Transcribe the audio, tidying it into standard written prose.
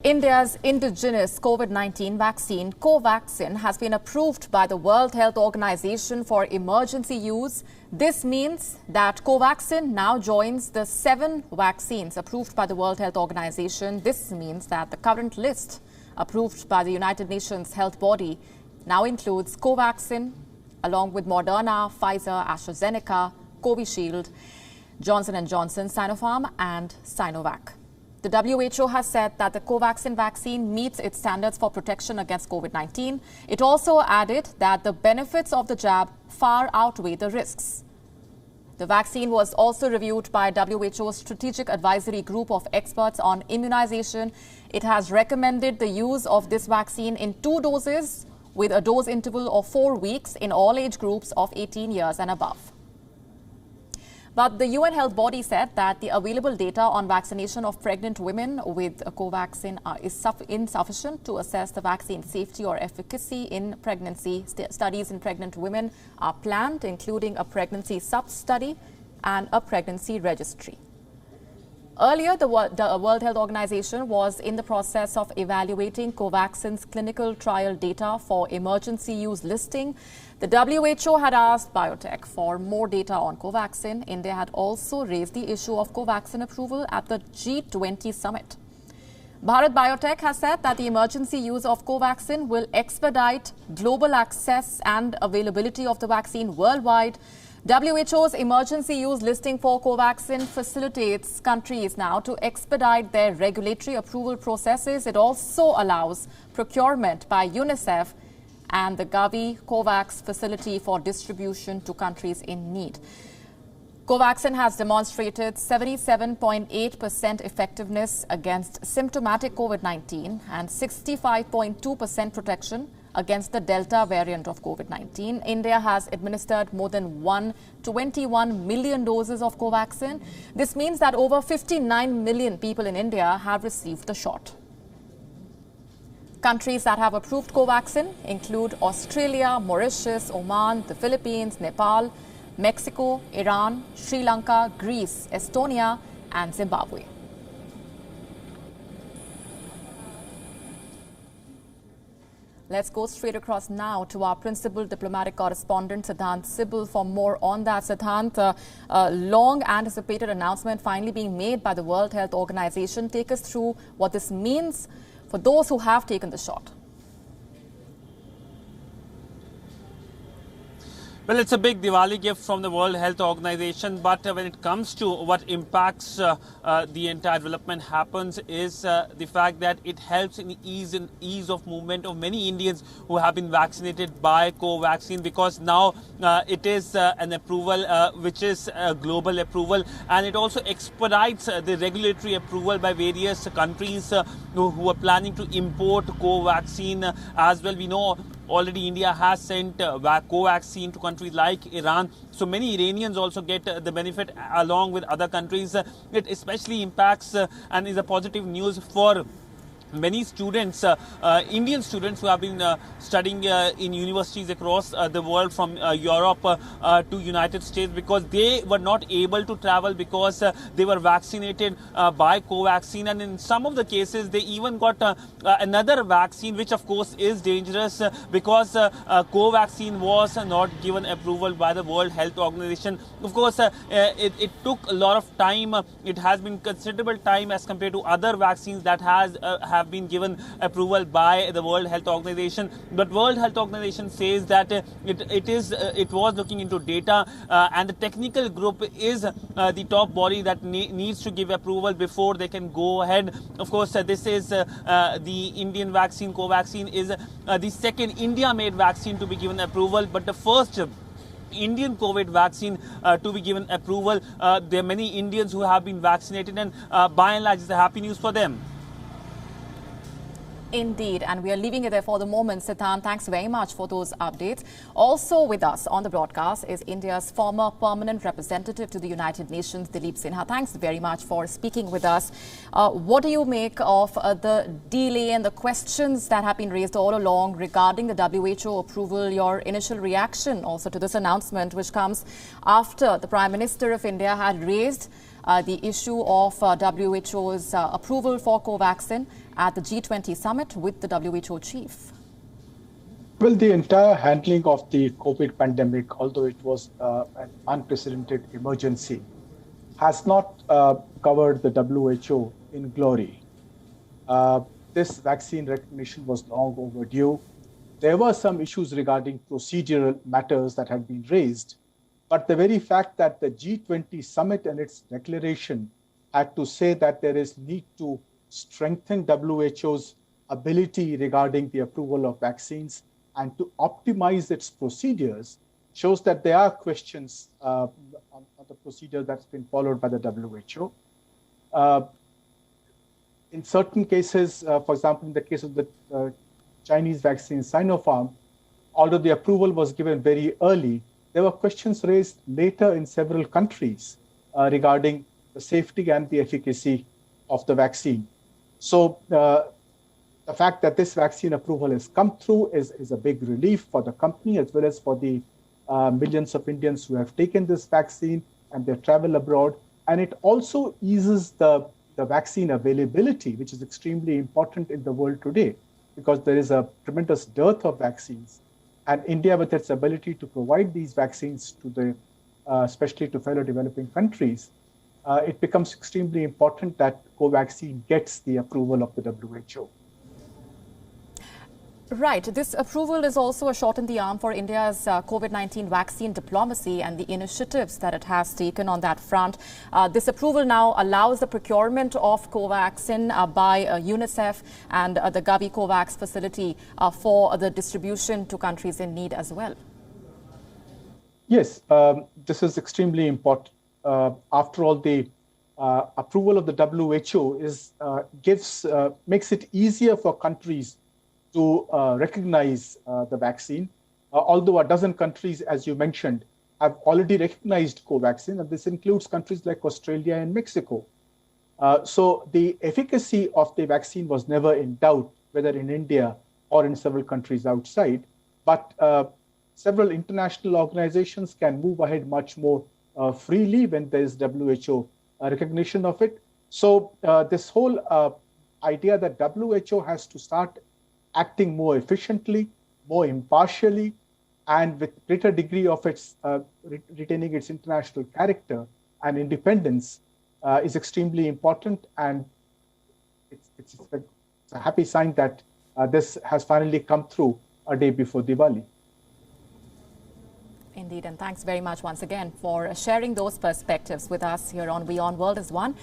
India's indigenous COVID-19 vaccine, Covaxin, has been approved by the World Health Organization for emergency use. This means that Covaxin now joins the 7 vaccines approved by the World Health Organization. This means that the current list approved by the United Nations health body now includes Covaxin, along with Moderna, Pfizer, AstraZeneca, Covishield, Johnson & Johnson, Sinopharm and Sinovac. The WHO has said that the Covaxin vaccine meets its standards for protection against COVID-19. It also added that the benefits of the jab far outweigh the risks. The vaccine was also reviewed by WHO's Strategic Advisory Group of Experts on Immunization. It has recommended the use of this vaccine in 2 doses with a dose interval of 4 weeks in all age groups of 18 years and above. But the UN health body said that the available data on vaccination of pregnant women with Covaxin is insufficient to assess the vaccine safety or efficacy in pregnancy. Studies in pregnant women are planned, including a pregnancy sub-study and a pregnancy registry. Earlier, the World Health Organization was in the process of evaluating Covaxin's clinical trial data for emergency use listing. The WHO had asked biotech for more data on Covaxin. India had also raised the issue of Covaxin approval at the G20 summit. Bharat Biotech has said that the emergency use of Covaxin will expedite global access and availability of the vaccine worldwide. WHO's emergency use listing for Covaxin facilitates countries now to expedite their regulatory approval processes. It also allows procurement by UNICEF and the Gavi COVAX facility for distribution to countries in need. Covaxin has demonstrated 77.8% effectiveness against symptomatic COVID-19 and 65.2% protection against the Delta variant of COVID-19. India has administered more than 121 million doses of Covaxin. This means that over 59 million people in India have received the shot. Countries that have approved Covaxin include Australia, Mauritius, Oman, the Philippines, Nepal, Mexico, Iran, Sri Lanka, Greece, Estonia and Zimbabwe. Let's go straight across now to our principal diplomatic correspondent, Siddhant Sibbal, for more on that. Siddhant, a long-anticipated announcement finally being made by the World Health Organization. Take us through what this means for those who have taken the shot. Well, it's a big Diwali gift from the World Health Organization, but when it comes to what impacts the entire development happens is the fact that it helps in ease of movement of many Indians who have been vaccinated by Covaxin, because now it is an approval which is a global approval, and it also expedites the regulatory approval by various countries who are planning to import Covaxin as well. We know already India has sent Covaxin to countries like Iran. So many Iranians also get the benefit along with other countries. It especially impacts and is a positive news for many students, Indian students who have been studying in universities across the world, from Europe to United States, because they were not able to travel because they were vaccinated by Covaxin, and in some of the cases they even got another vaccine, which of course is dangerous because Covaxin was not given approval by the World Health Organization. Of course, it took a lot of time. It has been considerable time as compared to other vaccines that have been given approval by the World Health Organization. But World Health Organization says that it was looking into data, and the technical group is the top body that needs to give approval before they can go ahead. Of course, this is the Indian vaccine. Covaxin is the second India-made vaccine to be given approval, but the first Indian COVID vaccine to be given approval. There are many Indians who have been vaccinated, and by and large, it's a happy news for them. Indeed, and we are leaving it there for the moment. Siddhant, thanks very much for those updates. Also with us on the broadcast is India's former permanent representative to the United Nations, Dilip Sinha. Thanks very much for speaking with us. What do you make of the delay and the questions that have been raised all along regarding the WHO approval? Your initial reaction also to this announcement, which comes after the Prime Minister of India had raised the issue of WHO's approval for Covaxin at the G20 summit with the WHO chief. Well, the entire handling of the COVID pandemic, although it was an unprecedented emergency, has not covered the WHO in glory. This vaccine recognition was long overdue. There were some issues regarding procedural matters that had been raised, but the very fact that the G20 summit and its declaration had to say that there is need to strengthen WHO's ability regarding the approval of vaccines and to optimize its procedures shows that there are questions on the procedure that's been followed by the WHO. In certain cases, for example, in the case of the Chinese vaccine Sinopharm, although the approval was given very early, there were questions raised later in several countries regarding the safety and the efficacy of the vaccine. So the fact that this vaccine approval has come through is a big relief for the company as well as for the millions of Indians who have taken this vaccine and their travel abroad. And it also eases the vaccine availability, which is extremely important in the world today, because there is a tremendous dearth of vaccines. And India, with its ability to provide these vaccines to the, especially to fellow developing countries, it becomes extremely important that Covaxin gets the approval of the WHO. Right. This approval is also a shot in the arm for India's COVID-19 vaccine diplomacy and the initiatives that it has taken on that front. This approval now allows the procurement of Covaxin by UNICEF and the Gavi Covax facility for the distribution to countries in need as well. Yes, this is extremely important. After all, the approval of the WHO makes it easier for countries to recognize the vaccine, although a dozen countries, as you mentioned, have already recognized Covaxin, and this includes countries like Australia and Mexico. So the efficacy of the vaccine was never in doubt, whether in India or in several countries outside. But several international organizations can move ahead much more freely when there is WHO recognition of it. So this whole idea that WHO has to start acting more efficiently, more impartially, and with greater degree of its retaining its international character and independence is extremely important. And it's a happy sign that this has finally come through a day before Diwali. Indeed, and thanks very much once again for sharing those perspectives with us here on WION World is One.